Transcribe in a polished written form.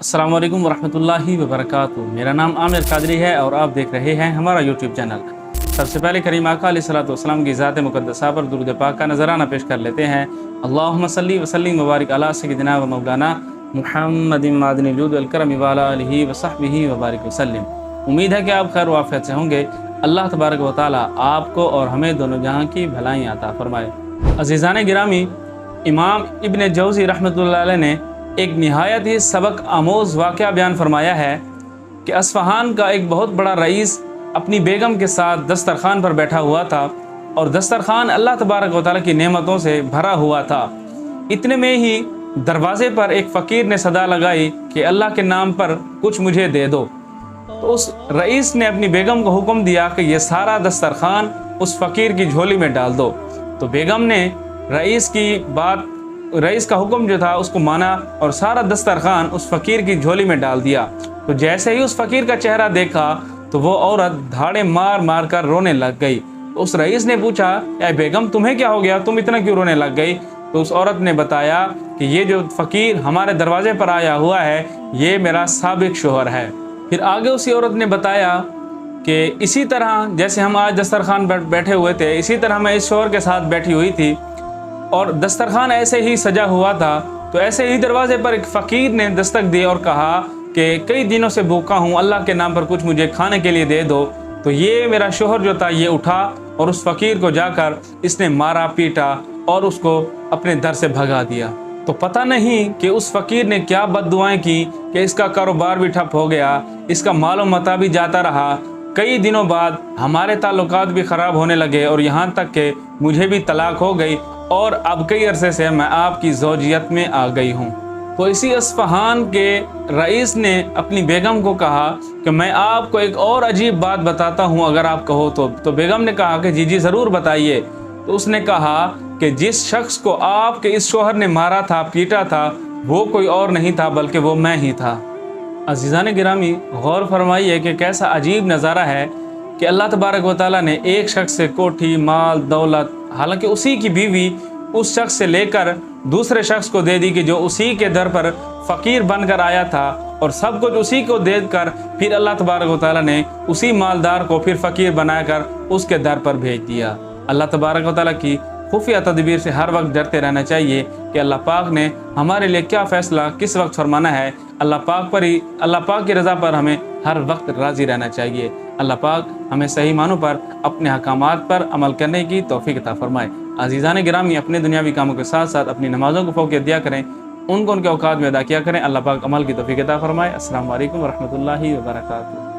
अस्सलामु अलैकुम वरहमतुल्लाहि वबरकातुहू। मेरा नाम आमिर कादरी है और आप देख रहे हैं हमारा यूट्यूब चैनल। सबसे पहले करीम आका अलैहिस्सलातु वस्सलाम की ज़ात मुक़द्दसा पर दुरूद पाक का नजराना पेश कर लेते हैं। अल्लाहुम्मा सल्ली व सल्लिम व बारिक अला सय्यिदिना व मौलाना मुहम्मदिन मादिनिल जूद वल करम व अला आलिहि व सहबिहि व बारिक वसल्लम। उम्मीद है कि आप खैर वाफ़ियत से होंगे। अल्लाह तबारक व तआला आपको और हमें दोनों जहां की भलाई अता फरमाए। अज़ीज़ान गिरामी, इमाम इब्न जौज़ी रहमतुल्लाह अलैह ने एक निहायत ही सबक आमोज़ वाक़या बयान फरमाया है कि अस्फ़हान का एक बहुत बड़ा रईस अपनी बेगम के साथ दस्तरखान पर बैठा हुआ था और दस्तरखान अल्लाह तबारक व तआला की नेमतों से भरा हुआ था। इतने में ही दरवाज़े पर एक फ़कीर ने सदा लगाई कि अल्लाह के नाम पर कुछ मुझे दे दो। तो उस रईस ने अपनी बेगम को हुक्म दिया कि ये सारा दस्तरखान उस फ़कीर की झोली में डाल दो। तो बेगम ने रईस का हुक्म जो था उसको माना और सारा दस्तरखान उस फ़कीर की झोली में डाल दिया। तो जैसे ही उस फ़कीर का चेहरा देखा तो वो औरत धाड़े मार मार कर रोने लग गई। तो उस रईस ने पूछा, ऐ बेगम तुम्हें क्या हो गया, तुम इतना क्यों रोने लग गई? तो उस औरत ने बताया कि ये जो फ़कीर हमारे दरवाज़े पर आया हुआ है ये मेरा साबिक़ शोहर है। फिर आगे उसी औरत ने बताया कि इसी तरह जैसे हम आज दस्तरखान पर बैठे हुए थे, इसी तरह मैं इस शोहर के साथ बैठी हुई थी और दस्तरखान ऐसे ही सजा हुआ था। तो ऐसे ही दरवाज़े पर एक फ़कीर ने दस्तक दी और कहा कि कई दिनों से भूखा हूँ, अल्लाह के नाम पर कुछ मुझे खाने के लिए दे दो। तो ये मेरा शोहर जो था ये उठा और उस फ़कीर को जाकर इसने मारा पीटा और उसको अपने दर से भगा दिया। तो पता नहीं कि उस फ़कीर ने क्या बद्दुआएं की कि इसका कारोबार भी ठप हो गया, इसका मालो मता भी जाता रहा। कई दिनों बाद हमारे ताल्लुकात भी ख़राब होने लगे और यहाँ तक कि मुझे भी तलाक हो गई और अब कई अरसे से मैं आपकी ज़ौजियत में आ गई हूँ। तो इसी अस्फ़हान के रईस ने अपनी बेगम को कहा कि मैं आपको एक और अजीब बात बताता हूँ अगर आप कहो तो बेगम ने कहा कि जी ज़रूर बताइए। तो उसने कहा कि जिस शख्स को आपके इस शोहर ने मारा था, पीटा था, वो कोई और नहीं था बल्कि वो मैं ही था। अज़ीज़ान गिरामी, गौर फरमाइए कि कैसा अजीब नज़ारा है कि अल्लाह तबारक व तआला ने एक शख्स से कोठी, माल, दौलत, हालांकि उसी की बीवी उस शख्स से लेकर दूसरे शख्स को दे दी कि जो उसी के दर पर फ़कीर बनकर आया था और सब कुछ उसी को देकर फिर अल्लाह तबारक व तआला ने उसी मालदार को फिर फ़कीर बनाकर उसके दर पर भेज दिया। अल्लाह तबारक व तआला की खुफिया तदबीर से हर वक्त डरते रहना चाहिए कि अल्लाह पाक ने हमारे लिए क्या फ़ैसला किस वक्त फरमाना है। अल्लाह पाक की रज़ा पर हमें हर वक्त राज़ी रहना चाहिए। अल्लाह पाक हमें सही मानों पर अपने हकामात पर अमल करने की तौफ़ीक़ अता फ़रमाए। अज़ीज़ान गिरामी, अपने दुनियावी कामों के साथ साथ अपनी नमाज़ों को फ़ौक़ियत दिया करें, उनको उनके औक़ात में अदा किया करें। अल्लाह पाक अमल की तौफ़ीक़ अता फ़रमाए। अस्सलामु अलैकुम वरहमतुल्लाहि वबरकातुहू।